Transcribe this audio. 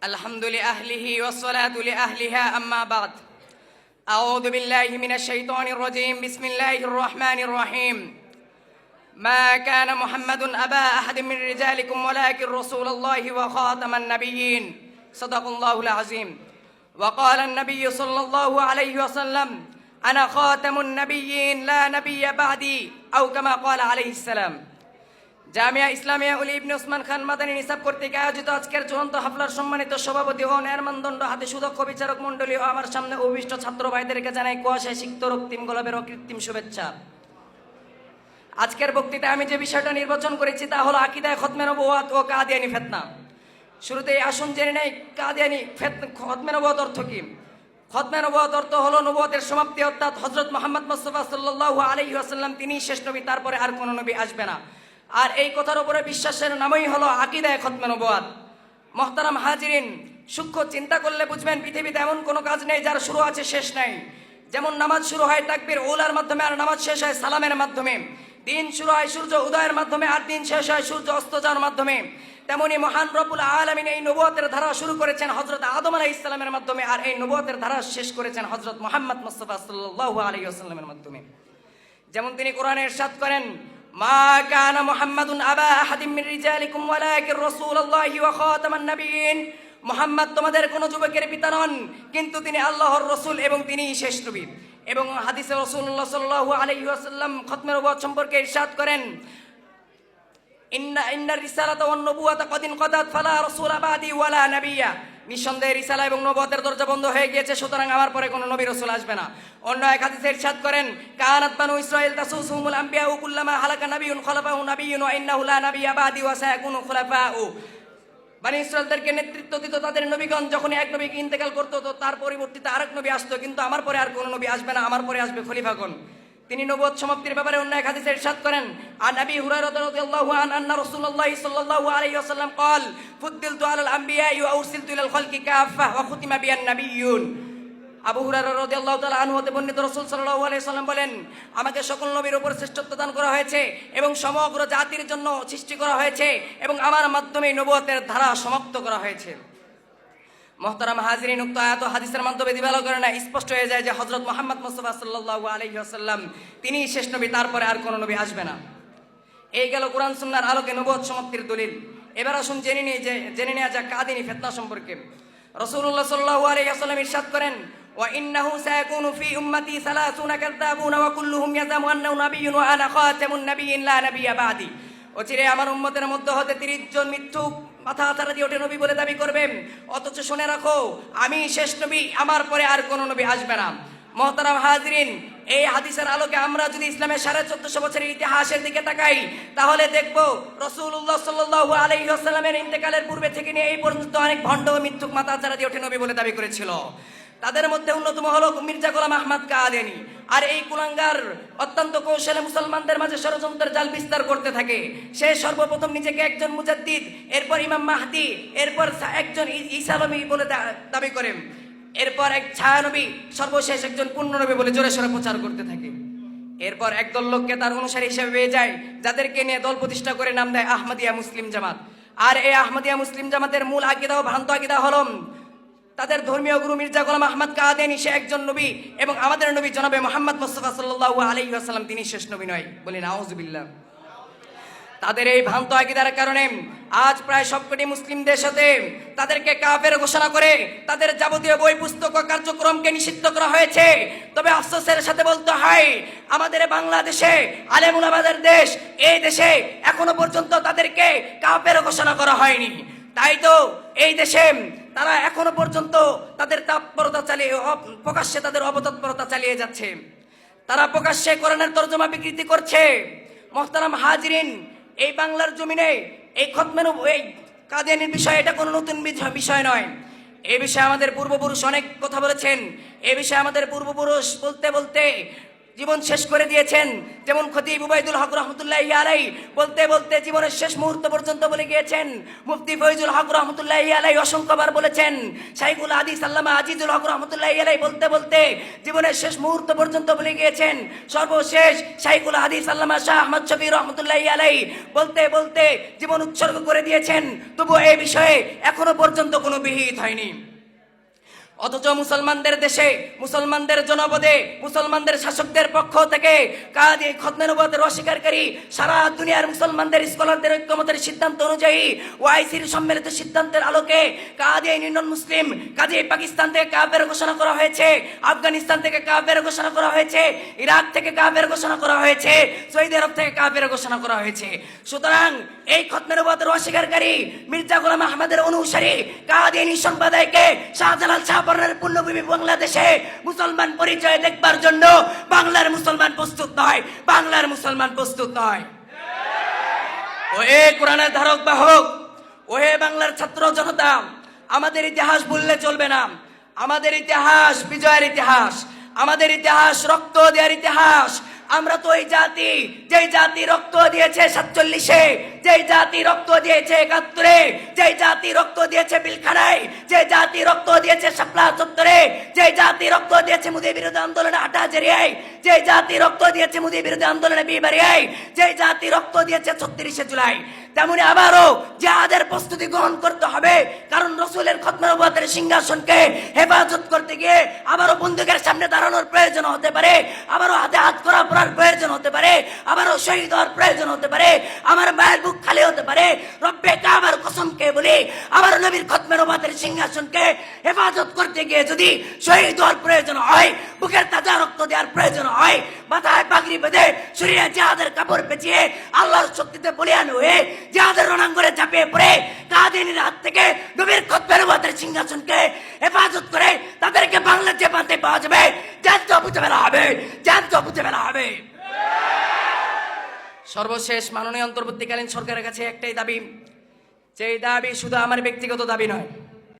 الحمد لأهله والصلاة لأهلها أما بعد أعوذ بالله من الشيطان الرجيم بسم الله الرحمن الرحيم ما كان محمد أبا أحد من رجالكم ولكن رسول الله وخاتم النبيين صدق الله العظيم وقال النبي صلى الله عليه وسلم أنا خاتم النبيين لا نبي بعدي أو كما قال عليه السلام জামিয়া ইসলামিয়া উলি ইবনে ওসমান খান মাদানী নিসাব কর্তৃক আয়োজিত আজকের চূড়ান্ত হাফলার সম্মানিত সভাপতি ও ন্যায়ের মানদণ্ড হাতে সুদক্ষ বিচারক মণ্ডলী ও আমার সামনে অভিষ্ট ছাত্র ভাইদেরকে জানাই কুয়াশায় সিক্ত রক্তিম গোলাপের অকৃত্রিম শুভেচ্ছা। আজকের বক্তৃতায় আমি যে বিষয়টা নির্বাচন করেছি তা হলো আকীদায়ে খতমে নবুওয়াত ও কাদিয়ানী ফিতনা। শুরুতেই আসুন জেনে নেই কাদিয়ানী খতমে নবুওয়াত অর্থ কি। খতমে নবুওয়াত অর্থ হলো নবুওয়াতের সমাপ্তি, অর্থাৎ হযরত মুহাম্মদ মুস্তাফা সাল্লাল্লাহু আলাইহি ওয়াসাল্লাম তিনিই শেষ নবী, তারপরে আর কোনো নবী আসবে না। আর এই কথার উপরে বিশ্বাসের নামই হলো আকীদায়ে খতমে নবুওয়াত। মুহতারাম হাজিরিন, সূক্ষ্ম চিন্তা করলে বুঝবেন পৃথিবীতে এমন কোনো কাজ নেই যার শুরু আছে শেষ নাই। যেমন নামাজ শুরু হয় তাকবীর উলার মাধ্যমে আর নামাজ শেষ হয় সালামের মাধ্যমে। দিন শুরু হয় সূর্য উদয়ের মাধ্যমে আর দিন শেষ হয় সূর্য অস্ত যাওয়ার মাধ্যমে। তেমনি মহান রব্বুল আলামিন এই নবুওয়াতের ধারা শুরু করেছেন হযরত আদম আলাইহিস সালামের মাধ্যমে, আর এই নবুওয়াতের ধারা শেষ করেছেন হযরত মুহাম্মদ মুস্তাফা সাল্লাল্লাহু আলাইহি ওয়াসাল্লামের মাধ্যমে। যেমন তিনি কোরআনে ইরশাদ করেন, মা কানা মুহাম্মাদুন আবা আহাদিম মির রিজালিকুম ওয়ালাকিন রাসূলুল্লাহি ওয়া খাতামান নাবিয়্যিন। মুহাম্মদ তোমাদের কোন যুবকের পিতা নন, কিন্তু তিনি আল্লাহর রাসূল এবং তিনিই শেষ নবী। এবং হাদিসে রাসূলুল্লাহ সাল্লাল্লাহু আলাইহি ওয়াসাল্লাম খতমে নবুওয়াত সম্পর্কে ইরশাদ করেন, ইন্না রিসালাতা ওয়ান নবুওয়াতা কদ ইনকাদাত ফালা রাসূলা বাদি ওয়ালা নাবিয়্যা। নিঃসন্দেহে রিসালা এবং নবুওয়াতের দরজা বন্ধ হয়ে গিয়েছে, সুতরাং আমার পরে কোনো নবী রাসূল আসবে না। অন্য এক হাদিসে ইরশাদ করেন, কানাত বানু ইসরাঈল তাসুসুহুমুল আম্বিয়াউ কুল্লামা হালাকা নাবিয়্যুন খলাফাহু নাবিয়্যুন ওয়া ইন্নাহু লা নাবিয়্যা বাদি ওয়া সায়াকুনু খুলাফাউ। বনি ইসরাঈলদেরকে নেতৃত্ব দিত তাদের নবীগণ, যখন এক নবী ইন্তেকাল করত তো তার পরিবর্তিতে আরেক নবী আসতো, কিন্তু আমার পরে আর কোনো নবী আসবে না, আমার পরে আসবে খলিফাগণ। তিনি নবুয়ত সমাপ্তির ব্যাপারে অন্য এক হাদিসে ইরশাদ করেন, আন আবি হুরায়রা রাদিয়াল্লাহু আনহু আন্না রাসূলুল্লাহ সাল্লাল্লাহু আলাইহি ওয়াসাল্লাম قال ফুদ্দিলতু আলাল আমবিয়া ওয়া উরসিলতু ইলাল খালকি কাফা ওয়া খুতিমা বিয়ান নাবিয়্যুন। আবু হুরায়রা রাদিয়াল্লাহু তাআলা আনহু হতে বর্ণিত, রাসূল সাল্লাল্লাহু আলাইহি ওয়াসাল্লাম বলেন, আমাকে সকল নবীর উপর শ্রেষ্ঠত্ব দান করা হয়েছে এবং সমগ্র জাতির জন্য সৃষ্টি করা হয়েছে এবং আমার মাধ্যমে নবুয়তের ধারা সমাপ্ত করা হয়েছে। মুহতারাম হাজিরিন, উক্ত আয়াত ও হাদিসের মাধ্যমে দিবালো করে না স্পষ্ট হয়ে যায় যে হযরত মুহাম্মদ মুস্তাফা সাল্লাল্লাহু আলাইহি ওয়াসাল্লাম তিনিই শেষ নবী, তারপরে আর কোনো নবী আসবে না। এই গেল কোরআন সুন্নাহর আলোকে নবুয়ত সমাপ্তির দলিল। এবার আসুন জেনে নেওয়া যাক কাদিয়ানী ফিতনা সম্পর্কে। রাসূলুল্লাহ সাল্লাল্লাহু আলাইহি ওয়াসাল্লাম ইরশাদ করেন, ওয়া ইন্নাহু সায়াকুনু ফি উম্মতি 30 কাযাবুন ওয়া কুল্লুহুম ইয়াজামু আন্নাহু নাবিয়্যুন ওয়া আনা খাতামুন নাবিয়্যিন লা নাবিয়্যা বাদি। অচিরে আমার উম্মতের মধ্যে হতে 30 জন মিথ্যুক মাথা ছাড়া দিয়ে ওঠে নবী বলে দাবি করবে, অথচ শুনে রাখো আমি শেষ নবী, আমার পরে আর কোনো নবী আসবে না। মুহতারাম হাজিরিন, এই হাদিসের আলোকে আমরা যদি ইসলামের 1450 বছরের ইতিহাসের দিকে তাকাই তাহলে দেখব রাসূলুল্লাহ সাল্লাল্লাহু আলাইহি ওয়াসাল্লামের ইন্তেকালের পূর্বে থেকে নিয়ে এই পর্যন্ত অনেক ভণ্ড ও মিথ্যুক মাথা ছাড়া দিয়ে ওঠে নবী বলে দাবি করেছিল। তাদের মধ্যে অন্যতম হলো মির্জা গোলাম আহমদ কাদিয়ানী। আর এই কুলাঙ্গার অত্যন্ত কৌশলে মুসলমানদের মাঝে ষড়যন্ত্রের জাল বিস্তার করতে থাকে। সে সর্বপ্রথম নিজেকে একজন মুজাদ্দিদ, এরপর ইমাম মাহদি, এরপর একজন ঈসা নবী বলে দাবি করেন, এরপর এক ছায়া নবী, সর্বশেষ একজন পূর্ণ নবী বলে জোরে সোরে প্রচার করতে থাকে। এরপর একদল লোককে তার অনুসারী হিসেবে পেয়ে যায়, যাদেরকে নিয়ে দল প্রতিষ্ঠা করে নাম দেয় আহমদিয়া মুসলিম জামাত। আর এই আহমদিয়া মুসলিম জামাতের মূল আকীদা ও ভ্রান্ত আকীদা হলো তাদের ধর্মীয় গুরু মির্জা গোলাম আহমদ কাদিয়ানী সে একজন নবী এবং আমাদের নবী জনাবে মুহাম্মদ মুস্তাফা সাল্লাল্লাহু আলাইহি ওয়াসাল্লাম তিনি শেষ নবী নয়। বলি নাউযুবিল্লাহ। তাদের এই ভ্রান্ত আকীদার কারণে আজ প্রায় সবকটি মুসলিম দেশে তাদেরকে কাফের ঘোষণা করে তাদের যাবতীয় বই পুস্তক ও কার্যক্রমকে নিষিদ্ধ করা হয়েছে। তবে আফসোসের সাথে বলতে হয়, আমাদের বাংলাদেশে আলেম উলামাদের দেশ, এই দেশে এখনো পর্যন্ত তাদেরকে কাফের ঘোষণা করা হয়নি। তাই তো এই দেশে তারা এখনো পর্যন্ত তাদের তৎপরতা চালিয়ে প্রকাশ্যে তাদের অবতৎপরতা চালিয়ে যাচ্ছে। তারা প্রকাশ্যে কোরআনের তরজমা বিকৃতি করছে। মুহতারাম হাজিরিন, এই বাংলার জমিনে এই খতমে এই কাদিয়ানীর বিষয় এটা কোনো নতুন বিষয় নয়। এই বিষয়ে আমাদের পূর্বপুরুষ অনেক কথা বলেছেন। এই বিষয়ে আমাদের পূর্বপুরুষ বলতে বলতে জীবন শেষ করে দিয়েছেন। যেমন খতিব উবাইদুল হক রহমতুল্লাহি আলাইহি বলতে বলতে জীবনের শেষ মুহূর্ত পর্যন্ত বলে গিয়েছেন। মুফতি ফয়জুল হক রহমতুল্লাহি আলাইহি অসংখ্যবার বলেছেন। শাইখুল হাদিস আল্লামা আজিজুল হক রহমতুল্লাহি আলাইহি বলতে বলতে জীবনের শেষ মুহূর্ত পর্যন্ত বলে গিয়েছেন। সর্বশেষ শাইখুল হাদিস আল্লামা শাহ আহমদ শফি রহমতুল্লাহি আলাইহি বলতে বলতে জীবন উৎসর্গ করে দিয়েছেন। তবু এই বিষয়ে এখনো পর্যন্ত কোনো বিহিত হয়নি। অথচ মুসলমানদের দেশে, মুসলমানদের জনপদে, মুসলমানদের শাসকদের পক্ষ থেকে কাজী খতমে নবুয়তের অস্বীকারী সারা দুনিয়ার মুসলমানদের স্কলারদের ঐক্যমতের সিদ্ধান্ত অনুযায়ী ওআইসির সম্মিলিত সিদ্ধান্তের আলোকে কাজী নন মুসলিম, কাজী পাকিস্তান থেকে কাফের ঘোষণা করা হয়েছে, আফগানিস্তান থেকে কাফের ঘোষণা করা হয়েছে, ইরাক থেকে কাফের ঘোষণা করা হয়েছে, সৌদি আরব থেকে কাফের ঘোষণা করা হয়েছে। সুতরাং এই খতমে নবুয়তের অস্বীকারী মির্জা গোলাম আহমদের অনুসারী কাদিয়ানী সম্প্রদায়কে শাহজালাল শাহপরানের পূর্ণভূমি বাংলাদেশে মুসলমান পরিচয় দেখবার জন্য বাংলার মুসলমান প্রস্তুত নয়, বাংলার মুসলমান প্রস্তুত নয়। ও এ কোরআনের ধারক বাহক, ও হে বাংলার ছাত্র জনতা, আমাদের ইতিহাস ভুললে চলবে না। আমাদের ইতিহাস বিজয়ের ইতিহাস, আমাদের ইতিহাস রক্ত দেওয়ার ইতিহাস। আমরা তো এই জাতি, যেই জাতি রক্ত দিয়েছে 47-এ, যেই জাতি রক্ত দিয়েছে 71-এ, যেই জাতি রক্ত দিয়েছে পিলখানায়, যে জাতি রক্ত দিয়েছে শাপলা চত্বরে, যে জাতি রক্ত দিয়েছে মোদী বিরোধী আন্দোলনে হাটহাজারিয়ায়, যে জাতি রক্ত দিয়েছে মোদী বিরোধী আন্দোলনে বিবাড়িয়ায়, যে জাতি রক্ত দিয়েছে 36শে জুলাই, তেমনি আবারও জিহাদের প্রস্তুতি গ্রহণ করতে হবে। কারণ রসুলের খতমে নবুয়তের সিংহাসনকে হেফাজত করতে গিয়ে আবারও বন্দুকের সামনে দাঁড়ানোর প্রয়োজন হতে পারে, আবারও হাতে হাত করা পড়ার প্রয়োজন হতে পারে, আবারও শহীদ হওয়ার প্রয়োজন হতে পারে, আমার মায়ের বুক খালি হতে পারে। রব্বে কাবার কসমকে বলি, আবার নবীর খতমে নবুয়তের সিংহাসনকে হেফাজত করতে গিয়ে যদি শহীদ হওয়ার প্রয়োজন হয়, বুকের তাজা রক্ত দেওয়ার প্রয়োজন হয়, মাথায় পাগড়ি বেঁধে শরীরে জিহাদের কাপড় পেঁচিয়ে আল্লাহর শক্তিতে বলিয়ান হয়ে জিহাদের রণাঙ্গনে ঝাঁপিয়ে পড়ে কাদিয়ানীর হাত থেকে নবীর খতমে নবুয়তের সিংহাসনকে হেফাজত করে তাদেরকে বাংলার যে প্রান্তে পাওয়া যাবে, জ্যান্ত বুঝে ফেলা হবে, জ্যান্ত বুঝে ফেলা হবে। সর্বশেষ মাননীয় অন্তর্বর্তীকালীন সরকারের কাছে একটাই দাবি, যে দাবি শুধু আমার ব্যক্তিগত দাবি নয়,